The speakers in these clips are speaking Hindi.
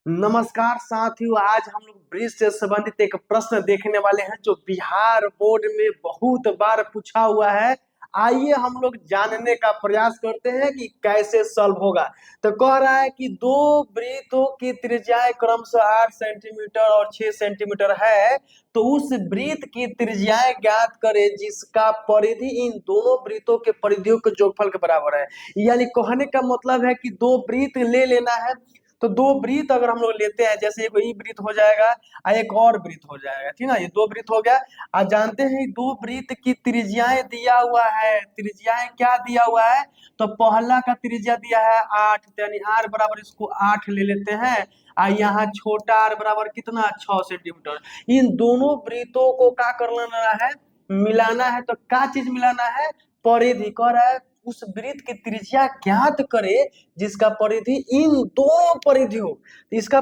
नमस्कार साथियों, आज हम लोग ब्रिज से संबंधित एक प्रश्न देखने वाले हैं जो बिहार बोर्ड में बहुत बार पूछा हुआ है। आइए हम लोग जानने का प्रयास करते हैं कि कैसे सॉल्व होगा। तो कह रहा है कि दो वृत्तों की त्रिज्याएं क्रमशः 8 सेंटीमीटर और 6 सेंटीमीटर है, तो उस वृत्त की त्रिज्याएं ज्ञात करें जिसका परिधि इन दोनों वृत्तों के परिधियों के जोगफल के बराबर है। यानी कहने का मतलब है कि दो वृत्त ले लेना है। तो दो वृत्त अगर हम लोग लेते हैं, जैसे एक ये वृत्त हो जाएगा और एक और वृत्त हो जाएगा, ठीक ना। ये दो वृत्त हो गया। आज जानते हैं दो वृत्त की त्रिज्याएं दिया हुआ है। त्रिज्याएं क्या दिया हुआ है? तो पहला का त्रिज्या दिया है 8, यानी आर बराबर इसको 8 ले लेते हैं। और यहाँ छोटा आर बराबर कितना, 6 सेंटीमीटर। इन दोनों वृत्तों को क्या कर लेना है, मिलाना है। तो क्या चीज मिलाना है? परिधि। कह रहा है उस वृत्त की त्रिज्या ज्ञात करे जिसका परिधि इन दोनों परिधियों, इसका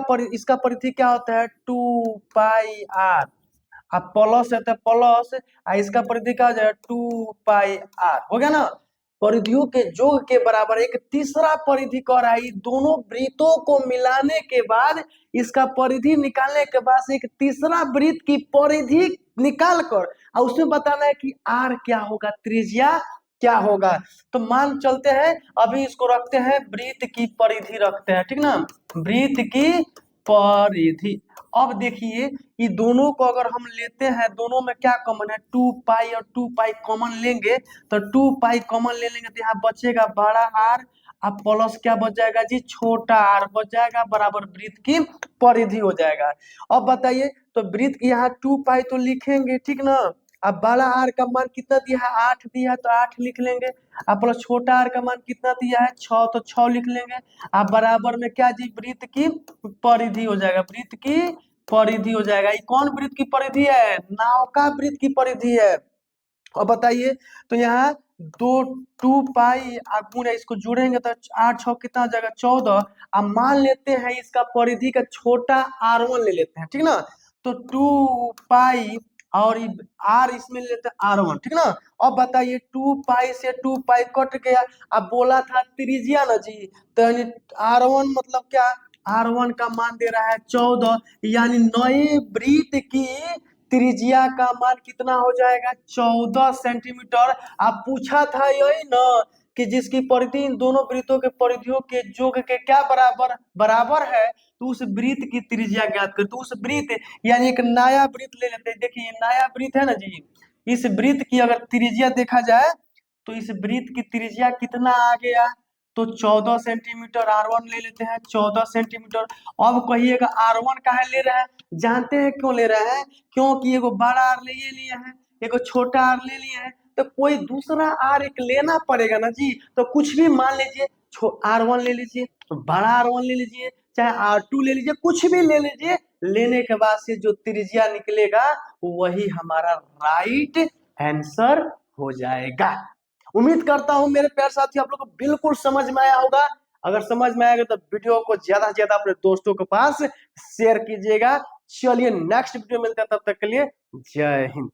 परिधि क्या होता है, 2 पाई आर। अब प्लस है तो प्लस, इसका परिधि क्या हो जाएगा, 2 पाई आर। हो गया ना। परिधियों के योग के बराबर एक तीसरा परिधि कह रहा है। दोनों वृत्तों को मिलाने के बाद, इसका परिधि निकालने के बाद एक तीसरा वृत्त की परिधि निकाल कर और उसमें बताना है कि आर क्या होगा, त्रिज्या क्या होगा। तो मान चलते हैं, अभी इसको रखते हैं वृत्त की परिधि रखते हैं, ठीक ना। वृत्त की परिधि। अब देखिए, ये दोनों को अगर हम लेते हैं, दोनों में क्या कॉमन है, 2 पाई और 2 पाई कॉमन लेंगे। तो 2 पाई कॉमन ले लेंगे तो यहाँ बचेगा बड़ा आर। अब प्लस क्या बच जाएगा जी, छोटा आर बच जाएगा, बराबर वृत्त की परिधि हो जाएगा। अब बताइए, तो वृत्त की यहाँ 2 पाई तो लिखेंगे, ठीक ना। अब बड़ा आर का मान कितना दिया है, 8 दिया है, तो 8 लिख लेंगे। अब प्लस छोटा आर का मान कितना दिया है, 6, तो 6 लिख लेंगे। अब बराबर में क्या जी, वृत्त की परिधि हो जाएगा। वृत्त की परिधि हो जाएगा। ये कौन वृत्त की परिधि है, नाव का वृत्त की परिधि है। अब बताइए, तो यहाँ दो 2 पाई गुणा, इसको जोड़ेंगे तो 8 6 कितना हो जाएगा, 14। अब मान लेते हैं इसका परिधि का छोटा R1 ले लेते हैं, ठीक ना। तो 2 पाई और आर इसमें ले लेते हैं R1, ठीक ना। अब बताइए, 2 पाई से 2 पाई कट गया। अब बोला था त्रिज्या ना जी, तो यानी R1 मतलब क्या, R1 का मान दे रहा है 14, यानी नए वृत्त की त्रिज्या का मान कितना हो जाएगा, 14 सेंटीमीटर। आप पूछा था यही ना कि जिसकी परिधि इन दोनों वृत्तों के परिधियों के योग के क्या बराबर बराबर है, तो उस वृत्त की त्रिज्या ज्ञात कर। तो उस वृत्त, यानी एक नया वृत्त ले लेते हैं। देखिए नया वृत्त है ना जी, इस वृत्त की अगर त्रिज्या देखा जाए तो इस वृत्त की त्रिज्या कितना आ गया, तो 14 सेंटीमीटर। R1 ले लेते हैं 14 सेंटीमीटर। अब कहिएगा R1 काहे ले रहे हैं, जानते हैं क्यों ले रहे हैं, क्योंकि एगो बड़ा आर ले लिए हैं, एगो छोटा आर ले लिए हैं, तो कोई दूसरा आर एक लेना पड़ेगा ना जी। तो कुछ भी मान लीजिए, R1 ले लीजिए, बड़ा R1 ले लीजिए, चाहे R2 ले लीजिए, कुछ भी ले लीजिए। लेने के बाद से जो त्रिज्या निकलेगा वही हमारा राइट आंसर हो जाएगा। उम्मीद करता हूं मेरे प्यारे साथी आप लोग को बिल्कुल समझ में आया होगा। अगर समझ में आएगा तो वीडियो को ज्यादा से ज्यादा अपने दोस्तों के पास शेयर कीजिएगा। चलिए नेक्स्ट वीडियो मिलता है, तब तक के लिए जय हिंद।